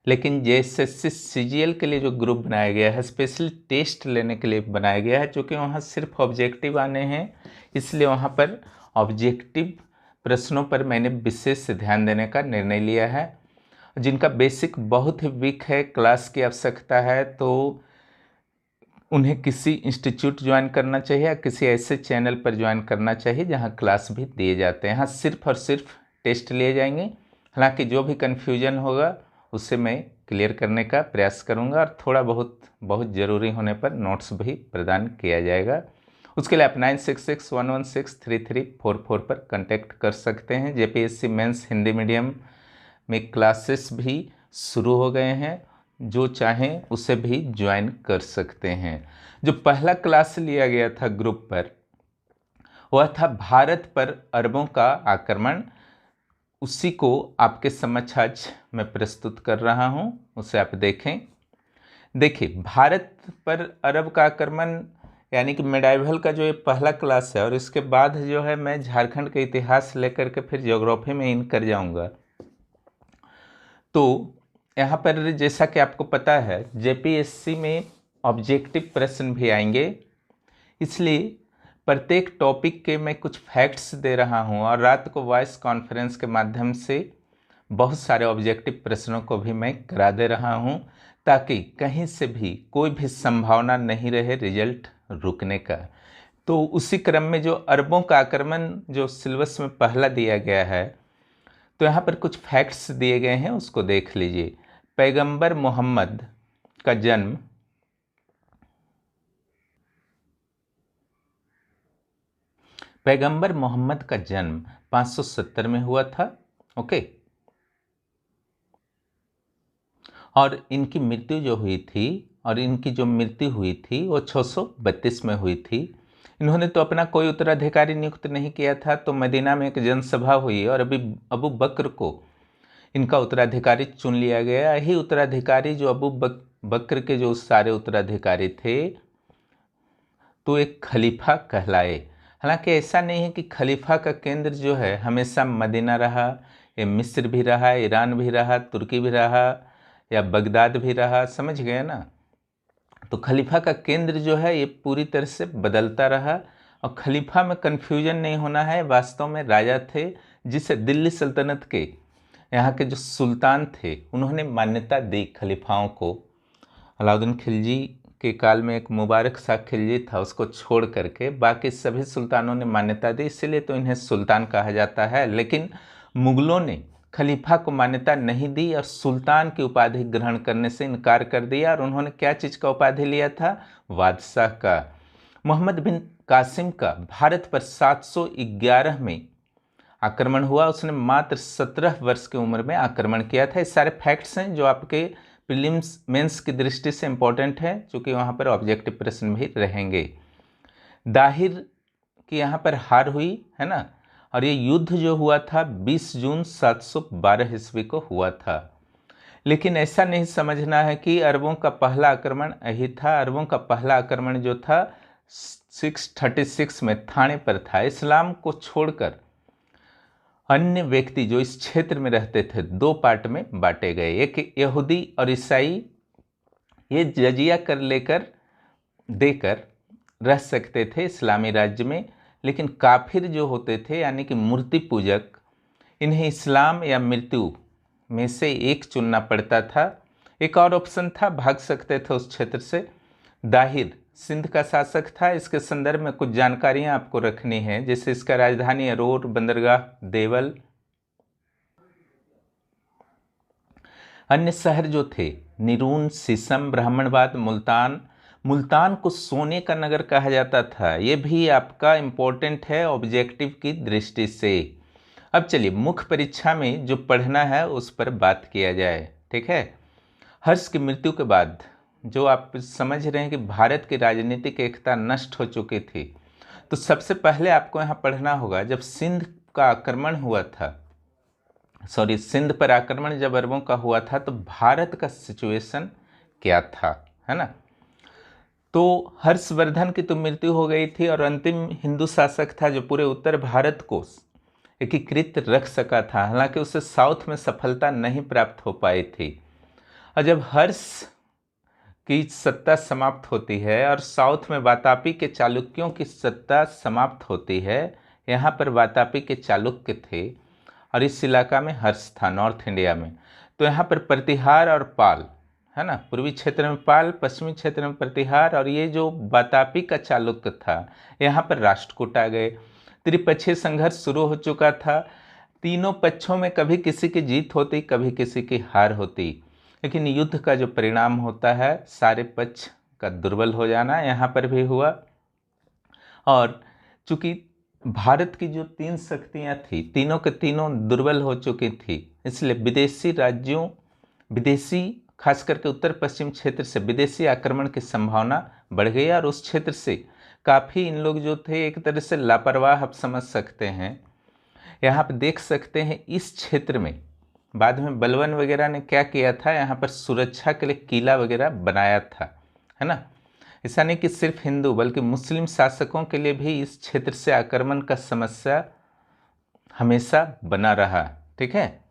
लेकिन JSSC CGL के लिए जो ग्रुप बनाया गया है स्पेशल टेस्ट लेने के लिए बनाया गया है, क्योंकि वहाँ सिर्फ ऑब्जेक्टिव आने हैं, इसलिए वहाँ पर ऑब्जेक्टिव प्रश्नों पर मैंने विशेष ध्यान देने का निर्णय लिया है। जिनका बेसिक बहुत ही वीक है, क्लास की आवश्यकता है, तो उन्हें किसी इंस्टीट्यूट ज्वाइन करना चाहिए या किसी ऐसे चैनल पर ज्वाइन करना चाहिए जहां क्लास भी दिए जाते हैं। यहाँ सिर्फ और सिर्फ टेस्ट लिए जाएंगे। हालांकि जो भी कन्फ्यूजन होगा उससे मैं क्लियर करने का प्रयास करूंगा और थोड़ा बहुत ज़रूरी होने पर नोट्स भी प्रदान किया जाएगा। उसके लिए आप 9661163344 पर कांटेक्ट कर सकते हैं। जेपीएससी मेंस हिंदी मीडियम में क्लासेस भी शुरू हो गए हैं, जो चाहें उसे भी ज्वाइन कर सकते हैं। जो पहला क्लास लिया गया था ग्रुप पर वह था भारत पर अरबों का आक्रमण। उसी को आपके समक्ष आज मैं प्रस्तुत कर रहा हूं, उसे आप देखें। देखिए, भारत पर अरब का आक्रमण यानी कि मेडाइवल का जो ये पहला क्लास है, और इसके बाद जो है मैं झारखंड के इतिहास लेकर के फिर ज्योग्राफी में इन कर जाऊंगा। तो यहाँ पर जैसा कि आपको पता है जेपीएससी में ऑब्जेक्टिव प्रश्न भी आएंगे, इसलिए प्रत्येक टॉपिक के मैं कुछ फैक्ट्स दे रहा हूँ और रात को वॉइस कॉन्फ्रेंस के माध्यम से बहुत सारे ऑब्जेक्टिव प्रश्नों को भी मैं करा दे रहा हूँ, ताकि कहीं से भी कोई भी संभावना नहीं रहे रिजल्ट रुकने का। तो उसी क्रम में जो अरबों का आक्रमण जो सिलेबस में पहला दिया गया है, तो यहाँ पर कुछ फैक्ट्स दिए गए हैं, उसको देख लीजिए। पैगंबर मोहम्मद का जन्म पैगंबर मोहम्मद का जन्म 570 में हुआ था। ओके, और इनकी मृत्यु जो हुई थी, और इनकी जो मृत्यु हुई थी वो 632 में हुई थी। इन्होंने तो अपना कोई उत्तराधिकारी नियुक्त नहीं किया था, तो मदीना में एक जनसभा हुई और अभी अबू बकर को इनका उत्तराधिकारी चुन लिया गया। यही उत्तराधिकारी जो अबू बकर के जो सारे उत्तराधिकारी थे, तो एक खलीफा कहलाए। हालांकि ऐसा नहीं है कि खलीफा का केंद्र जो है हमेशा मदीना रहा, ये मिस्र भी रहा, ईरान भी रहा, तुर्की भी रहा, या बगदाद भी रहा, समझ गए ना। तो खलीफा का केंद्र जो है ये पूरी तरह से बदलता रहा, और खलीफा में कन्फ्यूजन नहीं होना है। वास्तव में राजा थे जिसे दिल्ली सल्तनत के यहाँ के जो सुल्तान थे उन्होंने मान्यता दी खलीफाओं को। अलाउद्दीन खिलजी के काल में एक मुबारक शाह खिलजी था, उसको छोड़ करके बाकी सभी सुल्तानों ने मान्यता दी, इसलिए तो इन्हें सुल्तान कहा जाता है। लेकिन मुगलों ने खलीफा को मान्यता नहीं दी और सुल्तान की उपाधि ग्रहण करने से इनकार कर दिया, और उन्होंने क्या चीज़ का उपाधि लिया था? बादशाह का। मोहम्मद बिन कासिम का भारत पर 711 में आक्रमण हुआ। उसने मात्र 17 वर्ष की उम्र में आक्रमण किया था। ये सारे फैक्ट्स हैं जो आपके प्रीलिम्स मेंस की दृष्टि से इंपॉर्टेंट है, क्योंकि वहाँ पर ऑब्जेक्टिव प्रश्न भी रहेंगे। दाहिर की यहाँ पर हार हुई है ना, और ये युद्ध जो हुआ था 20 जून 712 ईस्वी को हुआ था। लेकिन ऐसा नहीं समझना है कि अरबों का पहला आक्रमण यही था। अरबों का पहला आक्रमण जो था 636 में थाने पर था। इस्लाम को छोड़कर अन्य व्यक्ति जो इस क्षेत्र में रहते थे दो पार्ट में बांटे गए, एक यहूदी और ईसाई। ये जजिया कर लेकर देकर रह सकते थे इस्लामी राज्य में, लेकिन काफिर जो होते थे यानी कि मूर्ति पूजक, इन्हें इस्लाम या मृत्यु में से एक चुनना पड़ता था। एक और ऑप्शन था, भाग सकते थे उस क्षेत्र से। दाहिर सिंध का शासक था। इसके संदर्भ में कुछ जानकारियां आपको रखनी है, जैसे इसका राजधानी अरोर, बंदरगाह देवल। अन्य शहर जो थे निरून, सीसम, ब्राह्मणबाद, मुल्तान। मुल्तान को सोने का नगर कहा जाता था। ये भी आपका इम्पोर्टेंट है ऑब्जेक्टिव की दृष्टि से। अब चलिए मुख्य परीक्षा में जो पढ़ना है उस पर बात किया जाए, ठीक है। हर्ष की मृत्यु के बाद जो आप समझ रहे हैं कि भारत की राजनीतिक एकता नष्ट हो चुकी थी, तो सबसे पहले आपको यहाँ पढ़ना होगा जब सिंध का आक्रमण हुआ था, सिंध पर आक्रमण जब अरबों का हुआ था, तो भारत का सिचुएशन क्या था, है ना। तो हर्षवर्धन की तो मृत्यु हो गई थी और अंतिम हिंदू शासक था जो पूरे उत्तर भारत को एकीकृत रख सका था। हालांकि उसे साउथ में सफलता नहीं प्राप्त हो पाई थी। और जब हर्ष की सत्ता समाप्त होती है और साउथ में वातापी के चालुक्यों की सत्ता समाप्त होती है, यहाँ पर वातापी के चालुक्य थे और इस इलाका में हर्ष था, नॉर्थ इंडिया में। तो यहाँ पर प्रतिहार और पाल, है ना, पूर्वी क्षेत्र में पाल, पश्चिमी क्षेत्र में प्रतिहार, और ये जो वातापी का चालुक्य था, यहाँ पर राष्ट्रकूट आ गए। त्रिपक्षीय संघर्ष शुरू हो चुका था। तीनों पक्षों में कभी किसी की जीत होती, कभी किसी की हार होती, लेकिन युद्ध का जो परिणाम होता है सारे पक्ष का दुर्बल हो जाना, यहाँ पर भी हुआ। और चूंकि भारत की जो तीन शक्तियाँ थी, तीनों के तीनों दुर्बल हो चुकी थी, इसलिए विदेशी राज्यों, विदेशी खास करके उत्तर पश्चिम क्षेत्र से विदेशी आक्रमण की संभावना बढ़ गई। और उस क्षेत्र से काफ़ी इन लोग जो थे एक तरह से लापरवाह, आप समझ सकते हैं। यहाँ पर देख सकते हैं इस क्षेत्र में बाद में बलवन वगैरह ने क्या किया था, यहाँ पर सुरक्षा के लिए किला वगैरह बनाया था, है ना। ऐसा नहीं कि सिर्फ हिंदू बल्कि मुस्लिम शासकों के लिए भी इस क्षेत्र से आक्रमण का समस्या हमेशा बना रहा, ठीक है।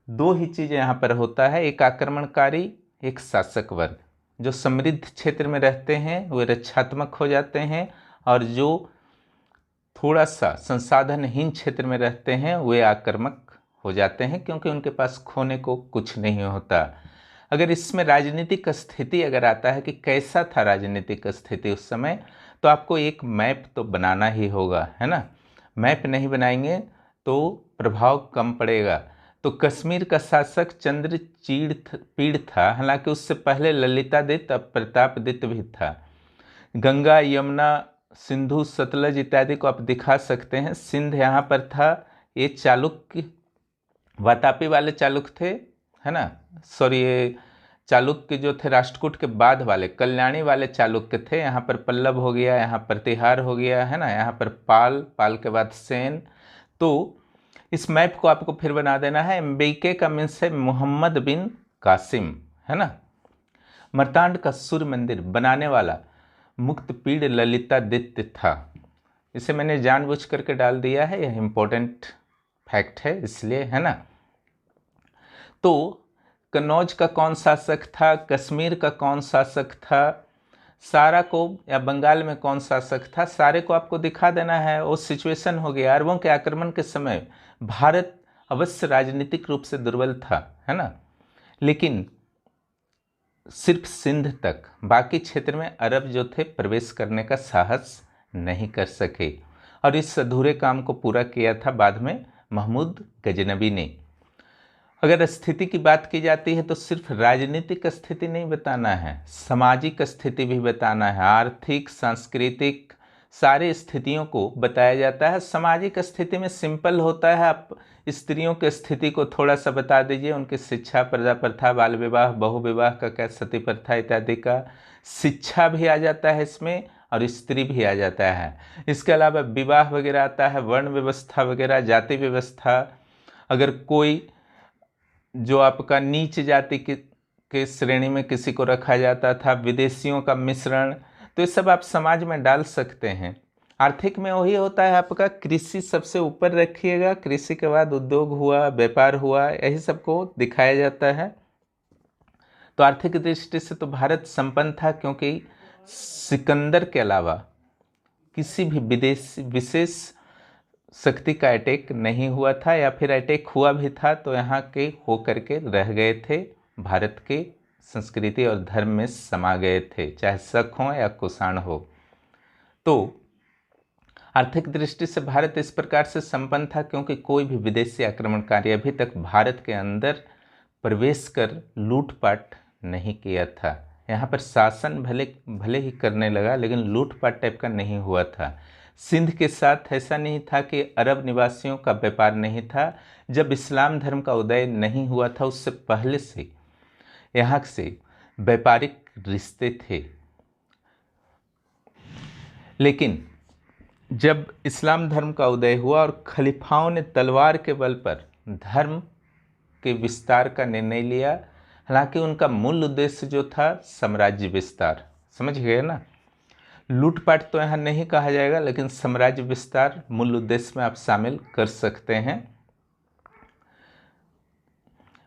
दो ही चीज़ यहाँ पर होता है, एक आक्रमणकारी, एक शासक वर्ग। जो समृद्ध क्षेत्र में रहते हैं वे रक्षात्मक हो जाते हैं, और जो थोड़ा सा संसाधनहीन क्षेत्र में रहते हैं वे आक्रामक हो जाते हैं, क्योंकि उनके पास खोने को कुछ नहीं होता। अगर इसमें राजनीतिक स्थिति अगर आता है कि कैसा था राजनीतिक स्थिति उस समय, तो आपको एक मैप तो बनाना ही होगा, है ना। मैप नहीं बनाएंगे तो प्रभाव कम पड़ेगा। तो कश्मीर का शासक चंद्रचूड़ था, हालांकि उससे पहले ललितादित्य और प्रतापदित्य भी था। गंगा, यमुना, सिंधु, सतलज इत्यादि को आप दिखा सकते हैं। सिंध यहाँ पर था। ये चालुक्य, वातापी वाले चालुक्य थे, है ना, सॉरी, ये चालुक्य जो थे राष्ट्रकूट के बाद वाले कल्याणी वाले चालुक्य थे। यहाँ पर पल्लव हो गया, यहाँ प्रतिहार हो गया, है ना, यहाँ पर पाल, पाल के बाद सेन। तो इस मैप को आपको फिर बना देना है। MBK का मीन्स है मोहम्मद बिन कासिम, है ना। मर्तांड का सूर्य मंदिर बनाने वाला मुक्तपीड़ ललितादित्य था। इसे मैंने जानबूझ करके डाल दिया है, यह इंपॉर्टेंट फैक्ट है इसलिए, है ना। तो कन्नौज का कौन शासक था, कश्मीर का कौन शासक था, सारा को, या बंगाल में कौन शासक था, सारे को आपको दिखा देना है। वो सिचुएशन हो गया। अरबों के आक्रमण के समय भारत अवश्य राजनीतिक रूप से दुर्बल था, है ना, लेकिन सिर्फ सिंध तक, बाकी क्षेत्र में अरब जो थे प्रवेश करने का साहस नहीं कर सके। और इस अधूरे काम को पूरा किया था बाद में महमूद गजनबी ने। अगर स्थिति की बात की जाती है तो सिर्फ राजनीतिक स्थिति नहीं बताना है, सामाजिक स्थिति भी बताना है। आर्थिक, सांस्कृतिक सारे स्थितियों को बताया जाता है। सामाजिक स्थिति में सिंपल होता है, आप स्त्रियों की स्थिति को थोड़ा सा बता दीजिए, उनकी शिक्षा, पर्दा प्रथा, बाल विवाह, बहु विवाह का क्या, सती प्रथा इत्यादि का शिक्षा भी आ जाता है इसमें, और स्त्री भी आ जाता है। इसके अलावा विवाह वगैरह आता है, वर्ण व्यवस्था वगैरह, जाति व्यवस्था। अगर कोई जो आपका नीच जाति के श्रेणी में किसी को रखा जाता था, विदेशियों का मिश्रण, तो ये सब आप समाज में डाल सकते हैं। आर्थिक में वही होता है आपका, कृषि सबसे ऊपर रखिएगा, कृषि के बाद उद्योग हुआ, व्यापार हुआ, यही सबको दिखाया जाता है। तो आर्थिक दृष्टि से तो भारत संपन्न था, क्योंकि सिकंदर के अलावा किसी भी विदेशी विशेष शक्ति का अटैक नहीं हुआ था, या फिर अटैक हुआ भी था तो यहाँ के हो करके रह गए थे, भारत के संस्कृति और धर्म में समा गए थे, चाहे शक हो या कुषाण हो। तो आर्थिक दृष्टि से भारत इस प्रकार से संपन्न था क्योंकि कोई भी विदेशी आक्रमणकारी अभी तक भारत के अंदर प्रवेश कर लूटपाट नहीं किया था। यहाँ पर शासन भले ही करने लगा, लेकिन लूटपाट टाइप का नहीं हुआ था। सिंध के साथ ऐसा नहीं था कि अरब निवासियों का व्यापार नहीं था। जब इस्लाम धर्म का उदय नहीं हुआ था उससे पहले से यहाँ से व्यापारिक रिश्ते थे, लेकिन जब इस्लाम धर्म का उदय हुआ और खलीफाओं ने तलवार के बल पर धर्म के विस्तार का निर्णय लिया, हालांकि उनका मूल उद्देश्य जो था साम्राज्य विस्तार, समझ गए ना। लूटपाट तो यहाँ नहीं कहा जाएगा, लेकिन साम्राज्य विस्तार मूल उद्देश्य में आप शामिल कर सकते हैं।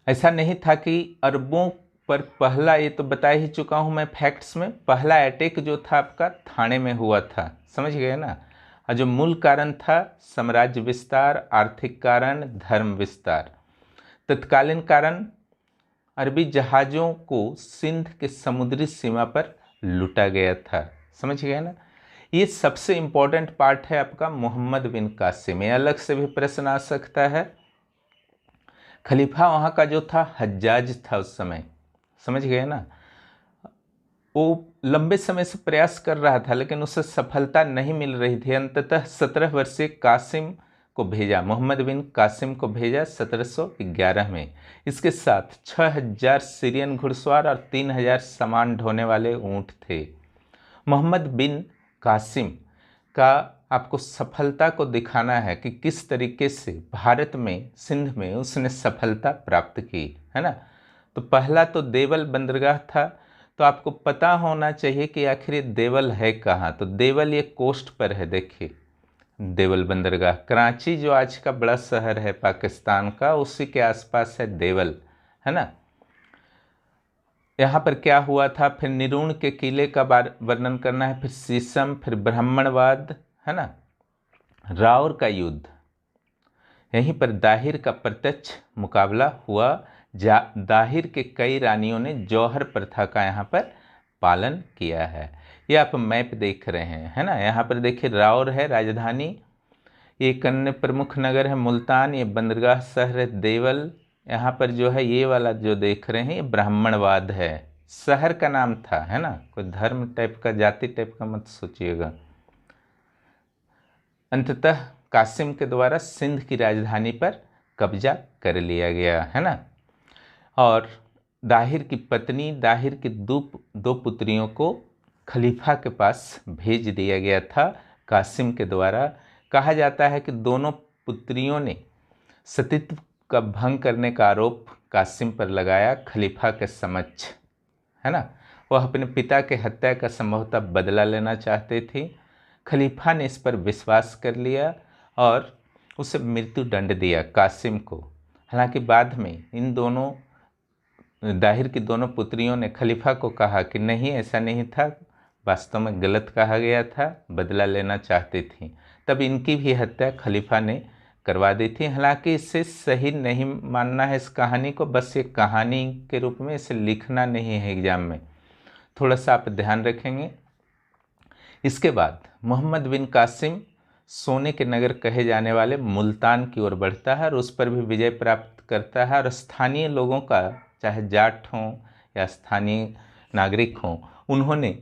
ऐसा नहीं था कि अरबों पर पहला, ये तो बता ही चुका हूँ मैं फैक्ट्स में, पहला अटैक जो था आपका थाने में हुआ था, समझ गए ना। और जो मूल कारण था साम्राज्य विस्तार, आर्थिक कारण धर्म विस्तार। तत्कालीन कारण अरबी जहाज़ों को सिंध के समुद्री सीमा पर लूटा गया था, समझ गए ना। ये सबसे इम्पोर्टेंट पार्ट है आपका मोहम्मद बिन कासिम। ये अलग से भी प्रश्न आ सकता है। खलीफा वहाँ का जो था हज्जाज था उस समय, समझ गए ना। वो लंबे समय से प्रयास कर रहा था लेकिन उसे सफलता नहीं मिल रही थी। अंततः 17 वर्षीय कासिम को भेजा, मोहम्मद बिन कासिम को भेजा 1711 में। इसके साथ 6000 सीरियन घुड़सवार और 3000 सामान ढोने वाले ऊँट थे। मोहम्मद बिन कासिम का आपको सफलता को दिखाना है कि किस तरीके से भारत में सिंध में उसने सफलता प्राप्त की, है ना। तो पहला तो देवल बंदरगाह था। तो आपको पता होना चाहिए कि आखिर देवल है कहाँ। तो देवल ये कोस्ट पर है, देखिए देवल बंदरगाह। कराची जो आज का बड़ा शहर है पाकिस्तान का, उसी के आसपास है देवल, है ना। यहाँ पर क्या हुआ था, फिर निरुण के किले का वर्णन करना है, फिर शीशम, फिर ब्राह्मणवाद, है ना, रावर का युद्ध। यहीं पर दाहिर का प्रत्यक्ष मुकाबला हुआ। दाहिर के कई रानियों ने जौहर प्रथा का यहाँ पर पालन किया है। ये आप मैप देख रहे हैं, है ना। यहाँ पर देखिए रावर है राजधानी, ये एक अन्य प्रमुख नगर है मुल्तान, ये बंदरगाह शहर है देवल। यहाँ पर जो है ये वाला जो देख रहे हैं ये ब्राह्मणवाद है, शहर का नाम था, है ना। कोई धर्म टाइप का, जाति टाइप का मत सोचिएगा। अंततः कासिम के द्वारा सिंध की राजधानी पर कब्जा कर लिया गया, है ना। और दाहिर की पत्नी, दाहिर की दो पुत्रियों को खलीफा के पास भेज दिया गया था कासिम के द्वारा। कहा जाता है कि दोनों पुत्रियों ने सतीत्व का भंग करने का आरोप कासिम पर लगाया खलीफा के समक्ष, है ना। वह अपने पिता के हत्या का संभवतः बदला लेना चाहते थे। खलीफा ने इस पर विश्वास कर लिया और उसे मृत्यु दंड दिया कासिम को। हालांकि बाद में इन दोनों, दाहिर की दोनों पुत्रियों ने खलीफा को कहा कि नहीं ऐसा नहीं था, वास्तव में गलत कहा गया था, बदला लेना चाहती थी। तब इनकी भी हत्या खलीफा ने करवा दी थी। हालांकि इसे सही नहीं मानना है इस कहानी को, बस ये कहानी के रूप में इसे लिखना नहीं है एग्जाम में, थोड़ा सा आप ध्यान रखेंगे। इसके बाद मोहम्मद बिन कासिम सोने के नगर कहे जाने वाले मुल्तान की ओर बढ़ता है और उस पर भी विजय प्राप्त करता है। और स्थानीय लोगों का, चाहे जाट हों या स्थानीय नागरिक हों, उन्होंने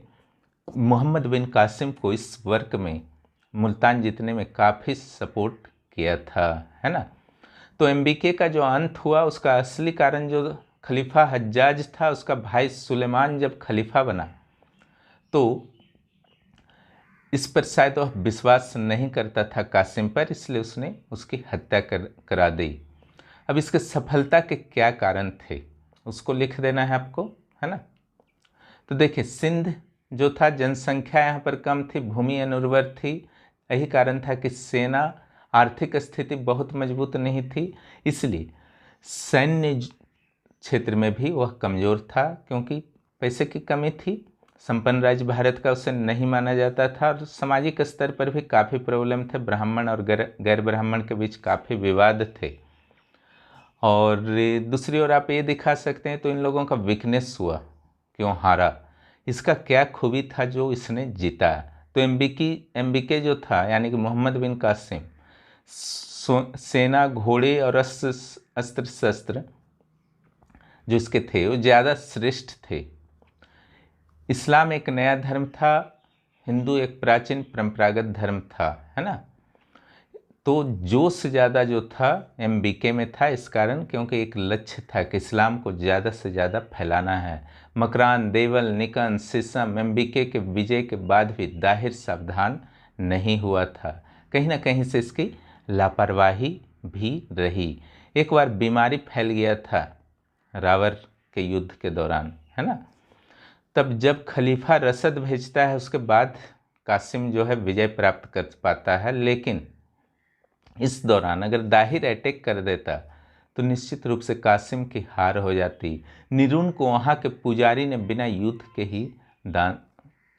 मोहम्मद बिन कासिम को इस वर्क में मुल्तान जीतने में काफ़ी सपोर्ट किया था, है ना। तो एमबीके का जो अंत हुआ उसका असली कारण जो खलीफा हज्जाज था, उसका भाई सुलेमान जब खलीफा बना तो इस पर शायद वह विश्वास नहीं करता था कासिम पर, इसलिए उसने उसकी हत्या करा दी। अब इसके सफलता के क्या कारण थे उसको लिख देना है आपको, है ना। तो देखिए सिंध जो था, जनसंख्या यहाँ पर कम थी, भूमि अनुर्वर थी। यही कारण था कि सेना, आर्थिक स्थिति बहुत मजबूत नहीं थी, इसलिए सैन्य क्षेत्र में भी वह कमज़ोर था क्योंकि पैसे की कमी थी। संपन्न राज्य भारत का उसे नहीं माना जाता था और सामाजिक स्तर पर भी काफ़ी प्रॉब्लम थे। ब्राह्मण और गैर ब्राह्मण के बीच काफ़ी विवाद थे। और दूसरी ओर आप ये दिखा सकते हैं तो इन लोगों का वीकनेस हुआ, क्यों हारा, इसका क्या खूबी था जो इसने जीता। तो एमबीके जो था यानी कि मोहम्मद बिन कासिम, सेना, घोड़े और अस्त्र शस्त्र जो इसके थे वो ज़्यादा श्रेष्ठ थे। इस्लाम एक नया धर्म था, हिंदू एक प्राचीन परंपरागत धर्म था, है ना। तो जोश ज़्यादा जो था एमबीके में था, इस कारण क्योंकि एक लक्ष्य था कि इस्लाम को ज़्यादा से ज़्यादा फैलाना है। मकरान, देवल, निकन, शीशम, एमबीके के विजय के बाद भी दाहिर सावधान नहीं हुआ था। कहीं ना कहीं से इसकी लापरवाही भी रही। एक बार बीमारी फैल गया था रावर के युद्ध के दौरान, है ना। तब जब खलीफा रसद भेजता है उसके बाद कासिम जो है विजय प्राप्त कर पाता है। लेकिन इस दौरान अगर दाहिर अटैक कर देता तो निश्चित रूप से कासिम की हार हो जाती। निरुण को वहाँ के पुजारी ने बिना युद्ध के ही दान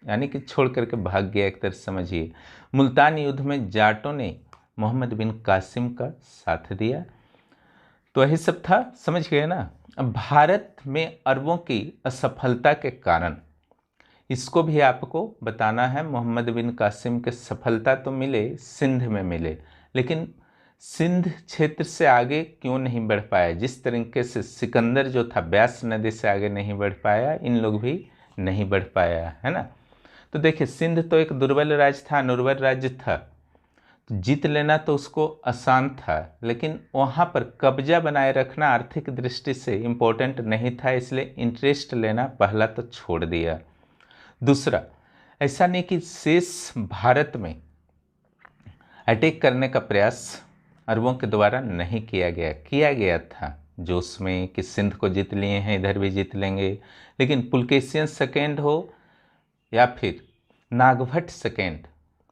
यानी कि छोड़ करके भाग गया, एक तरह समझिए। मुल्तान युद्ध में जाटों ने मोहम्मद बिन कासिम का साथ दिया। तो यही सब था, समझ गए ना। अब भारत में अरबों की असफलता के कारण इसको भी आपको बताना है। मोहम्मद बिन कासिम के सफलता तो मिले, सिंध में मिले, लेकिन सिंध क्षेत्र से आगे क्यों नहीं बढ़ पाया। जिस तरीके से सिकंदर जो था ब्यास नदी से आगे नहीं बढ़ पाया, इन लोग भी नहीं बढ़ पाया, है ना। तो देखिए, सिंध तो एक दुर्बल राज्य था, अनुर्वर राज्य था, तो जीत लेना तो उसको आसान था, लेकिन वहाँ पर कब्जा बनाए रखना आर्थिक दृष्टि से इम्पोर्टेंट नहीं था, इसलिए इंटरेस्ट लेना पहला तो छोड़ दिया। दूसरा, ऐसा नहीं कि शेष भारत में अटैक करने का प्रयास अरबों के द्वारा नहीं किया गया था जोश में कि सिंध को जीत लिए हैं, इधर भी जीत लेंगे। लेकिन पुलकेशियन सेकेंड हो या फिर नागभट्ट सेकेंड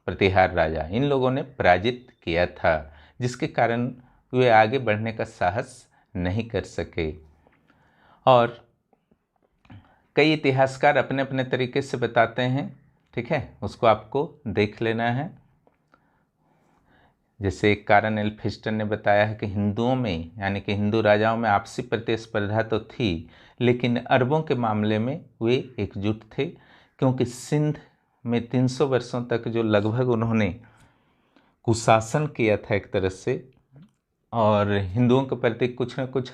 प्रतिहार राजा, इन लोगों ने पराजित किया था, जिसके कारण वे आगे बढ़ने का साहस नहीं कर सके। और कई इतिहासकार अपने अपने तरीके से बताते हैं, ठीक है, उसको आपको देख लेना है। जैसे एक कारण एल्फिस्टन ने बताया है कि हिंदुओं में यानी कि हिंदू राजाओं में आपसी प्रतिस्पर्धा तो थी, लेकिन अरबों के मामले में वे एकजुट थे, क्योंकि सिंध में 300 वर्षों तक जो लगभग उन्होंने कुशासन किया था एक तरह से, और हिंदुओं के प्रति कुछ न कुछ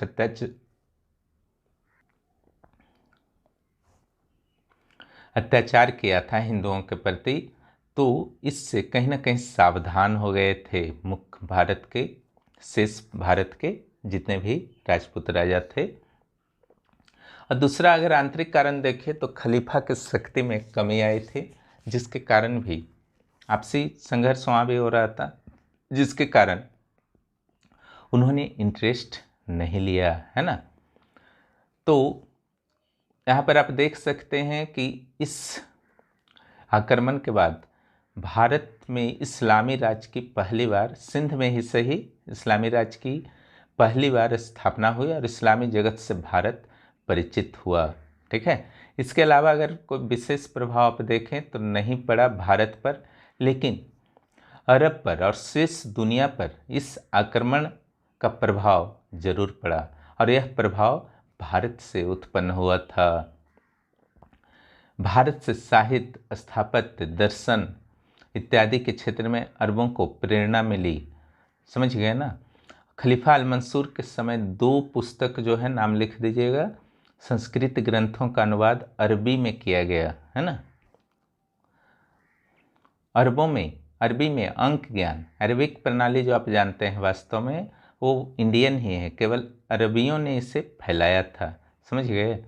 अत्याचार किया था हिंदुओं के प्रति, तो इससे कहीं ना कहीं सावधान हो गए थे मुख्य भारत के, शेष भारत के जितने भी राजपूत राजा थे। और दूसरा, अगर आंतरिक कारण देखें तो खलीफा के शक्ति में कमी आई थी, जिसके कारण भी आपसी संघर्ष वहाँ भी हो रहा था, जिसके कारण उन्होंने इंटरेस्ट नहीं लिया, है ना। तो यहाँ पर आप देख सकते हैं कि इस आक्रमण के बाद भारत में इस्लामी राज की पहली बार, सिंध में ही सही, इस्लामी राज की पहली बार स्थापना हुई और इस्लामी जगत से भारत परिचित हुआ, ठीक है। इसके अलावा अगर कोई विशेष प्रभाव आप देखें तो नहीं पड़ा भारत पर, लेकिन अरब पर और शेष दुनिया पर इस आक्रमण का प्रभाव जरूर पड़ा, और यह प्रभाव भारत से उत्पन्न हुआ था। भारत से साहित्य, स्थापत्य, दर्शन इत्यादि के क्षेत्र में अरबों को प्रेरणा मिली, समझ गए ना। खलीफा अल मंसूर के समय 2 पुस्तक जो है, नाम लिख दीजिएगा, संस्कृत ग्रंथों का अनुवाद अरबी में किया गया, है ना। अरबी में अंक ज्ञान, अरबिक प्रणाली जो आप जानते हैं वास्तव में वो इंडियन ही है, केवल अरबियों ने इसे फैलाया था, समझ गए।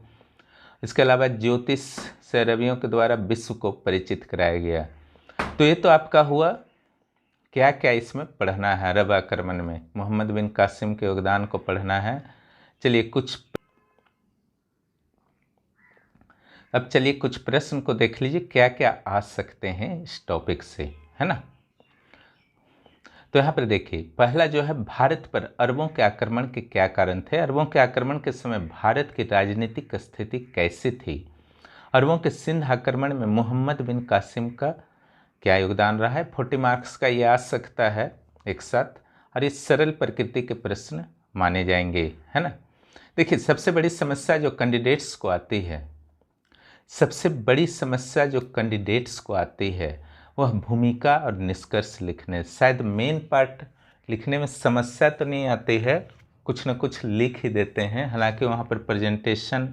इसके अलावा ज्योतिष से अरबियों के द्वारा विश्व को परिचित कराया गया। तो ये तो आपका हुआ, क्या क्या इसमें पढ़ना है अरब आक्रमण में, मोहम्मद बिन कासिम के योगदान को पढ़ना है। चलिए कुछ प्रश्न को देख लीजिए, क्या क्या आ सकते हैं इस टॉपिक से, है ना। तो यहाँ पर देखिए, पहला जो है, भारत पर अरबों के आक्रमण के क्या कारण थे। अरबों के आक्रमण के समय भारत की राजनीतिक स्थिति कैसी थी। अरबों के सिंध आक्रमण में मोहम्मद बिन कासिम का क्या योगदान रहा है। 40 मार्क्स का ये आ सकता है एक साथ, और इस सरल प्रकृति के प्रश्न माने जाएंगे, है ना। देखिए, सबसे बड़ी समस्या जो कैंडिडेट्स को आती है, वह भूमिका और निष्कर्ष लिखने। शायद मेन पार्ट लिखने में समस्या तो नहीं आती है, कुछ न कुछ लिख ही देते हैं, हालांकि वहाँ पर प्रेजेंटेशन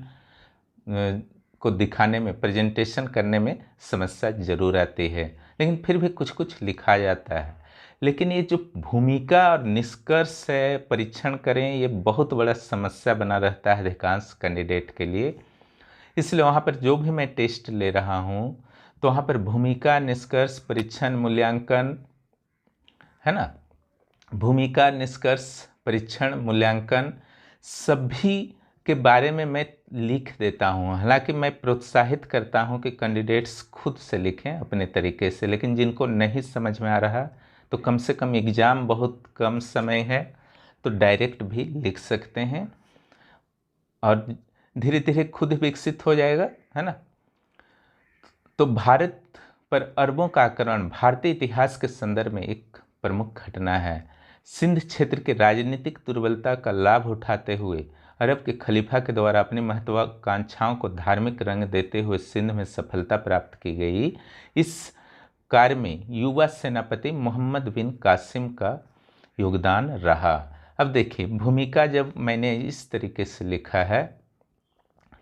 को दिखाने में, प्रेजेंटेशन करने में समस्या जरूर आती है, लेकिन फिर भी कुछ कुछ लिखा जाता है। लेकिन ये जो भूमिका और निष्कर्ष है, परीक्षण करें, ये बहुत बड़ा समस्या बना रहता है अधिकांश कैंडिडेट के लिए। इसलिए वहाँ पर जो भी मैं टेस्ट ले रहा हूँ, तो वहाँ पर भूमिका, निष्कर्ष, परीक्षण, मूल्यांकन, है ना, भूमिका, निष्कर्ष, परीक्षण, मूल्यांकन सभी के बारे में मैं लिख देता हूँ। हालांकि मैं प्रोत्साहित करता हूँ कि कैंडिडेट्स खुद से लिखें अपने तरीके से, लेकिन जिनको नहीं समझ में आ रहा तो कम से कम एग्ज़ाम बहुत कम समय है, तो डायरेक्ट भी लिख सकते हैं और धीरे धीरे खुद विकसित हो जाएगा, है ना। तो भारत पर अरबों का आक्रमण भारतीय इतिहास के संदर्भ में एक प्रमुख घटना है। सिंध क्षेत्र की राजनीतिक दुर्बलता का लाभ उठाते हुए अरब के खलीफा के द्वारा अपनी महत्वाकांक्षाओं को धार्मिक रंग देते हुए सिंध में सफलता प्राप्त की गई। इस कार्य में युवा सेनापति मोहम्मद बिन कासिम का योगदान रहा। अब देखिए, भूमिका जब मैंने इस तरीके से लिखा है,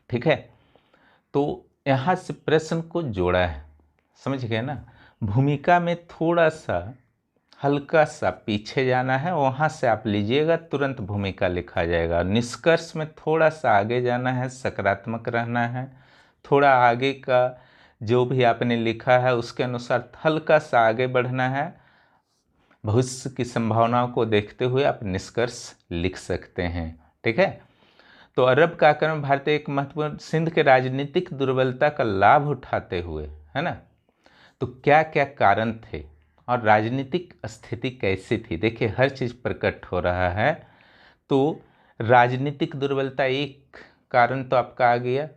ठीक है, तो यहाँ से प्रश्न को जोड़ा है, समझ गए ना। भूमिका में थोड़ा सा हल्का सा पीछे जाना है, वहाँ से आप लीजिएगा, तुरंत भूमिका लिखा जाएगा। निष्कर्ष में थोड़ा सा आगे जाना है, सकारात्मक रहना है, थोड़ा आगे का जो भी आपने लिखा है उसके अनुसार हल्का सा आगे बढ़ना है। भविष्य की संभावनाओं को देखते हुए आप निष्कर्ष लिख सकते हैं, ठीक है। तो अरब का आक्रमण भारतीय एक महत्वपूर्ण सिंध के राजनीतिक दुर्बलता का लाभ उठाते हुए, है ना। तो क्या क्या कारण थे और राजनीतिक स्थिति कैसी थी, देखिए हर चीज़ प्रकट हो रहा है। तो राजनीतिक दुर्बलता एक कारण तो आपका आ गया,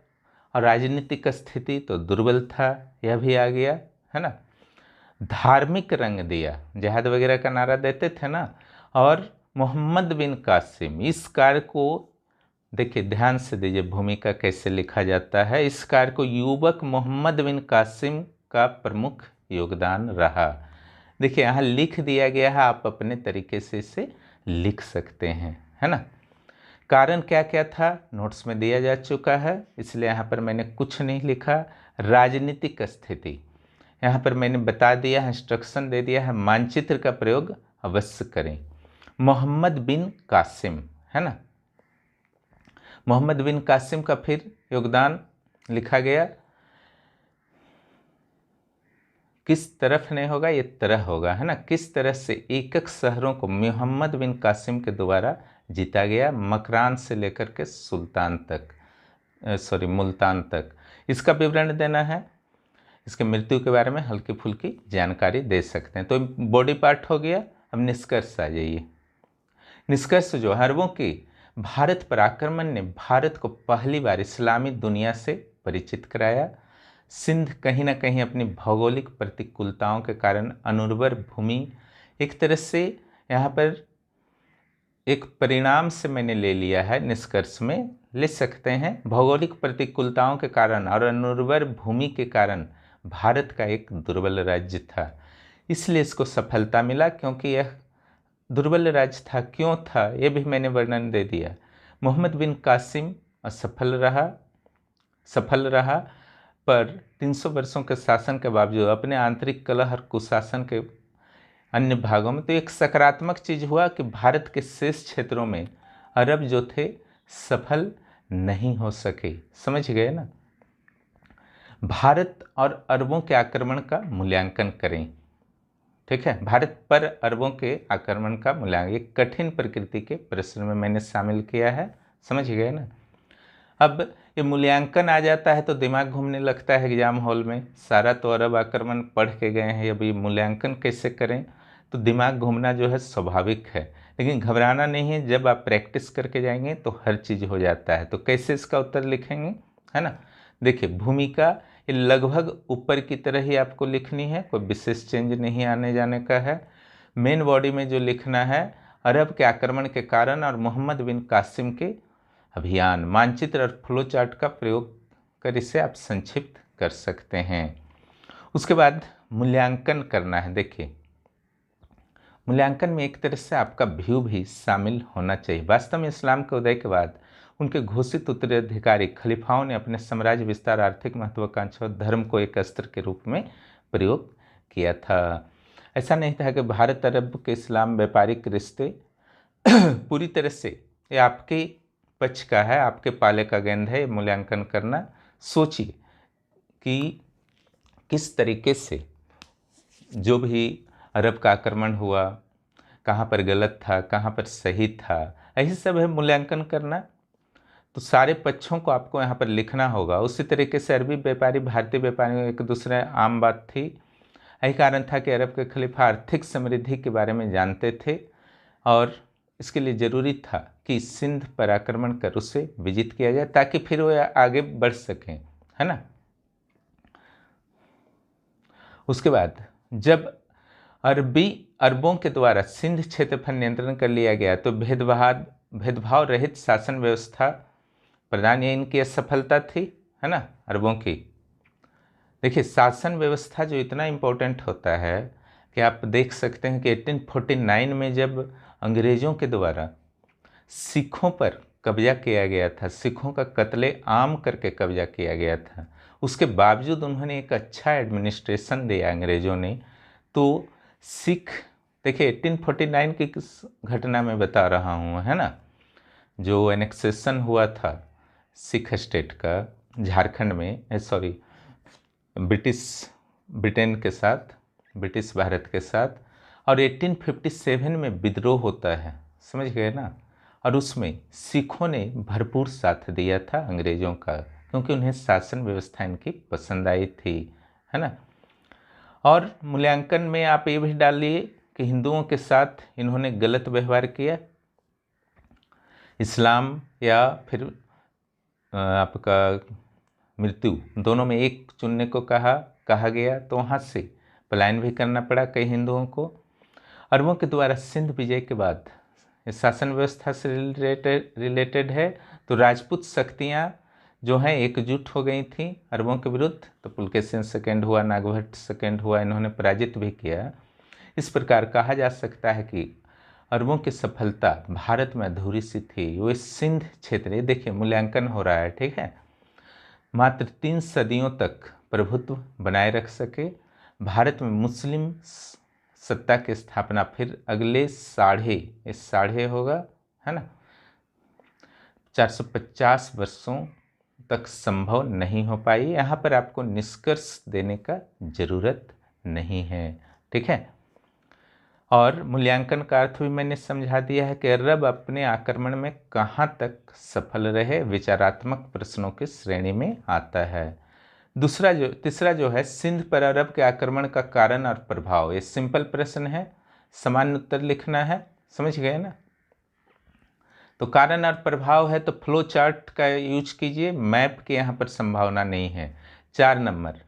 और राजनीतिक स्थिति तो दुर्बल था, यह भी आ गया, है ना। धार्मिक रंग दिया, जिहाद वगैरह का नारा देते थे ना। और मोहम्मद बिन कासिम, इस कार्य को देखिए ध्यान से दीजिए, भूमिका कैसे लिखा जाता है। इस कार्य को युवक मोहम्मद बिन कासिम का प्रमुख योगदान रहा। देखिए यहाँ लिख दिया गया है, आप अपने तरीके से इसे लिख सकते हैं, है ना। कारण क्या क्या था नोट्स में दिया जा चुका है, इसलिए यहाँ पर मैंने कुछ नहीं लिखा। राजनीतिक स्थिति यहाँ पर मैंने बता दिया है, इंस्ट्रक्शन दे दिया है, मानचित्र का प्रयोग अवश्य करें। मोहम्मद बिन कासिम, है ना, मोहम्मद बिन कासिम का फिर योगदान लिखा गया। किस तरफ नहीं होगा, ये तरह होगा, है ना। किस तरह से एकक शहरों को मोहम्मद बिन कासिम के द्वारा जीता गया, मकरान से लेकर के सुल्तान तक, मुल्तान तक। इसका विवरण देना है, इसके मृत्यु के बारे में हल्की फुल्की जानकारी दे सकते हैं। तो बॉडी पार्ट हो गया। अब निष्कर्ष आ जाइए। निष्कर्ष जो अरबों की भारत पर आक्रमण ने भारत को पहली बार इस्लामी दुनिया से परिचित कराया। सिंध कहीं ना कहीं अपनी भौगोलिक प्रतिकूलताओं के कारण अनुर्वर भूमि, एक तरह से यहाँ पर एक परिणाम से मैंने ले लिया है, निष्कर्ष में ले सकते हैं। भौगोलिक प्रतिकूलताओं के कारण और अनुर्वर भूमि के कारण भारत का एक दुर्बल राज्य था, इसलिए इसको सफलता मिला। क्योंकि यह दुर्बल राज्य था, क्यों था, यह भी मैंने वर्णन दे दिया। मोहम्मद बिन कासिम सफल रहा, पर 300 वर्षों के शासन के बावजूद अपने आंतरिक कलह और कुशासन के अन्य भागों में, तो एक सकारात्मक चीज़ हुआ कि भारत के शेष क्षेत्रों में अरब जो थे सफल नहीं हो सके। समझ गए ना। भारत और अरबों के आक्रमण का मूल्यांकन करें, ठीक है। भारत पर अरबों के आक्रमण का मूल्यांकन एक कठिन प्रकृति के प्रश्न में मैंने शामिल किया है, समझ गए ना। अब ये मूल्यांकन आ जाता है तो दिमाग घूमने लगता है एग्जाम हॉल में, सारा तो अरब आक्रमण पढ़ के गए हैं, अभी मूल्यांकन कैसे करें, तो दिमाग घूमना जो है स्वाभाविक है। लेकिन घबराना नहीं है, जब आप प्रैक्टिस करके जाएंगे तो हर चीज़ हो जाता है। तो कैसे इसका उत्तर लिखेंगे, है ना। देखिए भूमिका ये लगभग ऊपर की तरह ही आपको लिखनी है, कोई विशेष चेंज नहीं आने जाने का है। मेन बॉडी में जो लिखना है, अरब के आक्रमण के कारण और मोहम्मद बिन कासिम के अभियान, मानचित्र और फ्लो चार्ट का प्रयोग कर इसे आप संक्षिप्त कर सकते हैं। उसके बाद मूल्यांकन करना है। देखिए मूल्यांकन में एक तरह से आपका व्यू भी शामिल होना चाहिए। वास्तव में इस्लाम के उदय के बाद उनके घोषित उत्तराधिकारी खलीफाओं ने अपने साम्राज्य विस्तार, आर्थिक महत्वाकांक्षा और धर्म को एक अस्त्र के रूप में प्रयोग किया था। ऐसा नहीं था कि भारत अरब के इस्लाम व्यापारिक रिश्ते पूरी तरह से ये आपके पक्ष का है, आपके पाले का गेंद है मूल्यांकन करना। सोचिए कि किस तरीके से जो भी अरब का आक्रमण हुआ, कहाँ पर गलत था, कहाँ पर सही था, यही सब है मूल्यांकन करना। तो सारे पक्षों को आपको यहाँ पर लिखना होगा। उसी तरीके से अरबी व्यापारी भारतीय व्यापारियों एक दूसरे आम बात थी। यही कारण था कि अरब के खलीफा आर्थिक समृद्धि के बारे में जानते थे और इसके लिए ज़रूरी था कि सिंध पर आक्रमण कर उसे विजित किया जाए ताकि फिर वो आगे बढ़ सकें, है ना। उसके बाद जब अरबों के द्वारा सिंध क्षेत्र पर नियंत्रण कर लिया गया तो भेदभाव रहित शासन व्यवस्था प्रदान, ये इनकी असफलता थी, है ना, अरबों की। देखिए शासन व्यवस्था जो इतना इम्पोर्टेंट होता है कि आप देख सकते हैं कि 1849 में जब अंग्रेज़ों के द्वारा सिखों पर कब्जा किया गया था, सिखों का कत्ले आम करके कब्जा किया गया था, उसके बावजूद उन्होंने एक अच्छा एडमिनिस्ट्रेशन दिया अंग्रेज़ों ने। तो सिख, देखिए 1849 की किस घटना में बता रहा हूँ, है ना, जो एनेक्सेशन हुआ था सिख स्टेट का झारखंड में, सॉरी ब्रिटेन के साथ, ब्रिटिश भारत के साथ, और 1857 में विद्रोह होता है, समझ गए ना। और उसमें सिखों ने भरपूर साथ दिया था अंग्रेज़ों का, क्योंकि उन्हें शासन व्यवस्था इनकी पसंद आई थी, है ना। और मूल्यांकन में आप ये भी डालिए कि हिंदुओं के साथ इन्होंने गलत व्यवहार किया, इस्लाम या फिर आपका मृत्यु, दोनों में एक चुनने को कहा गया, तो वहाँ से पलायन भी करना पड़ा कई हिंदुओं को। अरबों के द्वारा सिंध विजय के बाद शासन व्यवस्था से रिलेटेड है, तो राजपूत शक्तियाँ जो हैं एकजुट हो गई थी अरबों के विरुद्ध, तो पुलकेशिन सेकेंड हुआ, नागभट्ट सेकेंड हुआ, इन्होंने पराजित भी किया। इस प्रकार कहा जा सकता है कि अरबों की सफलता भारत में अधूरी सी थी। वो सिंध क्षेत्र, देखिए मूल्यांकन हो रहा है, ठीक है, मात्र 3 सदियों तक प्रभुत्व बनाए रख सके। भारत में मुस्लिम सत्ता की स्थापना फिर अगले साढ़े होगा, है ना, 450 वर्षों तक संभव नहीं हो पाई। यहाँ पर आपको निष्कर्ष देने का ज़रूरत नहीं है, ठीक है। और मूल्यांकन का अर्थ भी मैंने समझा दिया है कि अरब अपने आक्रमण में कहाँ तक सफल रहे, विचारात्मक प्रश्नों की श्रेणी में आता है। तीसरा जो है सिंध पर अरब के आक्रमण का कारण और प्रभाव, ये सिंपल प्रश्न है, सामान्य उत्तर लिखना है, समझ गए ना। तो कारण और प्रभाव है तो फ्लो चार्ट का यूज कीजिए, मैप की यहाँ पर संभावना नहीं है। 4 नंबर,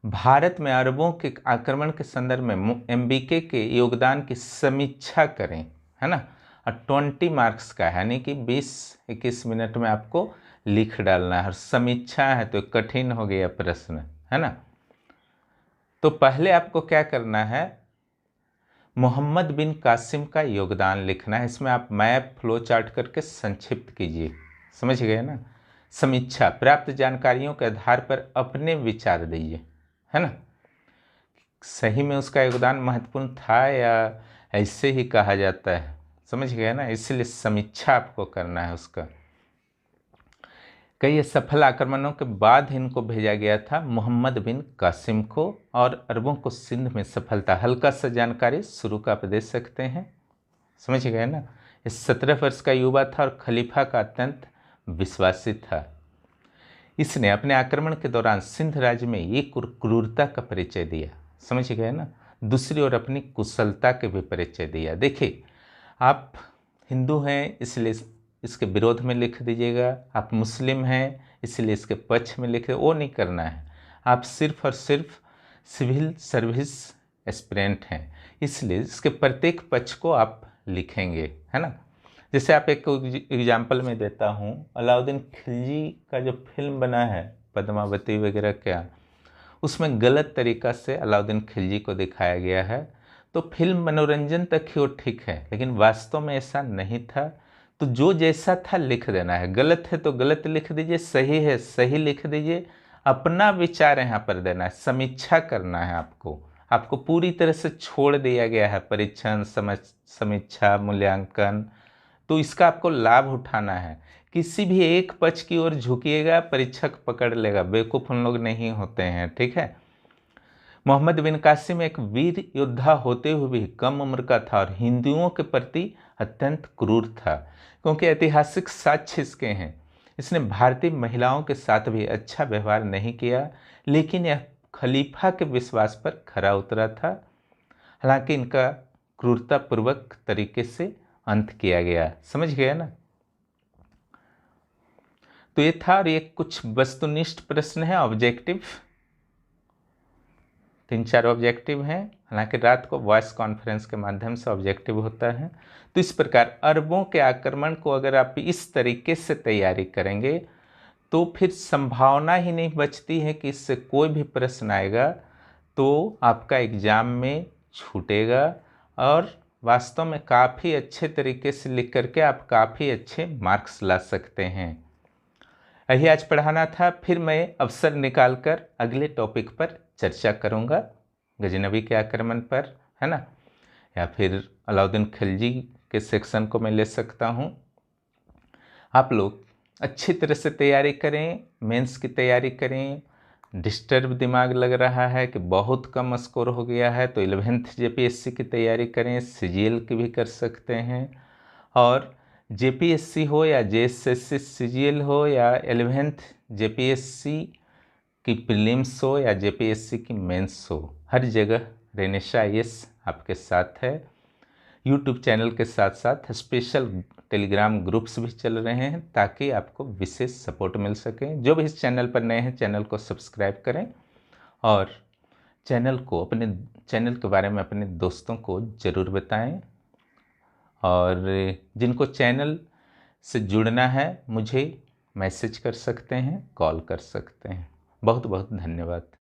भारत में अरबों के आक्रमण के संदर्भ में एमबीके के योगदान की समीक्षा करें, है ना, और 20 मार्क्स का है, यानी कि 20-21 मिनट में आपको लिख डालना है। और समीक्षा है तो कठिन हो गया प्रश्न, है ना। तो पहले आपको क्या करना है, मोहम्मद बिन कासिम का योगदान लिखना है। इसमें आप मैप फ्लो चार्ट करके संक्षिप्त कीजिए, समझ गए ना। समीक्षा, प्राप्त जानकारियों के आधार पर अपने विचार दीजिए, है ना, सही में उसका योगदान महत्वपूर्ण था या ऐसे ही कहा जाता है, समझ गए ना। इसलिए समीक्षा आपको करना है उसका। कई सफल आक्रमणों के बाद इनको भेजा गया था मोहम्मद बिन कासिम को, और अरबों को सिंध में सफलता, हल्का सा जानकारी शुरू का आप दे सकते हैं, समझ गए ना। इस 17 वर्ष का युवा था और खलीफा का अत्यंत विश्वासी था। इसने अपने आक्रमण के दौरान सिंध राज्य में एक क्रूरता का परिचय दिया, समझ गए ना। दूसरी ओर अपनी कुशलता के भी परिचय दिया। देखिए आप हिंदू हैं इसलिए इसके विरोध में लिख दीजिएगा, आप मुस्लिम हैं इसलिए इसके पक्ष में लिखे, वो नहीं करना है। आप सिर्फ और सिर्फ सिविल सर्विस एस्पिरेंट हैं, इसलिए इसके प्रत्येक पक्ष को आप लिखेंगे, है ना। जैसे आप एक एग्जाम्पल में देता हूँ, अलाउद्दीन खिलजी का जो फिल्म बना है पद्मावती वगैरह क्या, उसमें गलत तरीक़ा से अलाउद्दीन खिलजी को दिखाया गया है। तो फिल्म मनोरंजन तक ही वो ठीक है, लेकिन वास्तव में ऐसा नहीं था। तो जो जैसा था लिख देना है, गलत है तो गलत लिख दीजिए, सही है सही लिख दीजिए, अपना विचार यहाँ पर देना है, समीक्षा करना है। आपको पूरी तरह से छोड़ दिया गया है परीक्षण, समीक्षा, मूल्यांकन। तो इसका आपको लाभ उठाना है। किसी भी एक पक्ष की ओर झुकिएगा, परीक्षक पकड़ लेगा, बेवकूफ़ उन लोग नहीं होते हैं, ठीक है। मोहम्मद बिन कासिम एक वीर योद्धा होते हुए भी कम उम्र का था और हिंदुओं के प्रति अत्यंत क्रूर था, क्योंकि ऐतिहासिक साक्ष्य इसके हैं। इसने भारतीय महिलाओं के साथ भी अच्छा व्यवहार नहीं किया, लेकिन यह खलीफा के विश्वास पर खरा उतरा था। हालांकि इनका क्रूरतापूर्वक तरीके से अंत किया गया। समझ गया ना? तो ये था, और ये कुछ वस्तुनिष्ठ प्रश्न है, ऑब्जेक्टिव, 3-4 ऑब्जेक्टिव हैं। हालांकि रात को वॉइस कॉन्फ्रेंस के माध्यम से ऑब्जेक्टिव होता है। तो इस प्रकार अरबों के आक्रमण को अगर आप इस तरीके से तैयारी करेंगे तो फिर संभावना ही नहीं बचती है कि इससे कोई भी प्रश्न आएगा तो आपका एग्जाम में छूटेगा, और वास्तव में काफ़ी अच्छे तरीके से लिख करके आप काफ़ी अच्छे मार्क्स ला सकते हैं। यही आज पढ़ाना था। फिर मैं अवसर निकाल कर अगले टॉपिक पर चर्चा करूंगा, गजनबी के आक्रमण पर, है ना, या फिर अलाउद्दीन खिलजी के सेक्शन को मैं ले सकता हूं। आप लोग अच्छी तरह से तैयारी करें, मेंस की तैयारी करें। डिस्टर्ब दिमाग लग रहा है कि बहुत कम स्कोर हो गया है, तो 11th जेपीएससी की तैयारी करें, सीजीएल की भी कर सकते हैं। और जेपीएससी हो या जेएसएससी सीजीएल हो या 11th जेपीएससी की प्रीलिम्स हो या जेपीएससी की मेंस हो, हर जगह रेनेशा आईएएस आपके साथ है। यूट्यूब चैनल के साथ साथ स्पेशल टेलीग्राम ग्रुप्स भी चल रहे हैं ताकि आपको विशेष सपोर्ट मिल सके। जो भी इस चैनल पर नए हैं, चैनल को सब्सक्राइब करें और अपने चैनल के बारे में अपने दोस्तों को ज़रूर बताएं। और जिनको चैनल से जुड़ना है मुझे मैसेज कर सकते हैं, कॉल कर सकते हैं। बहुत बहुत धन्यवाद।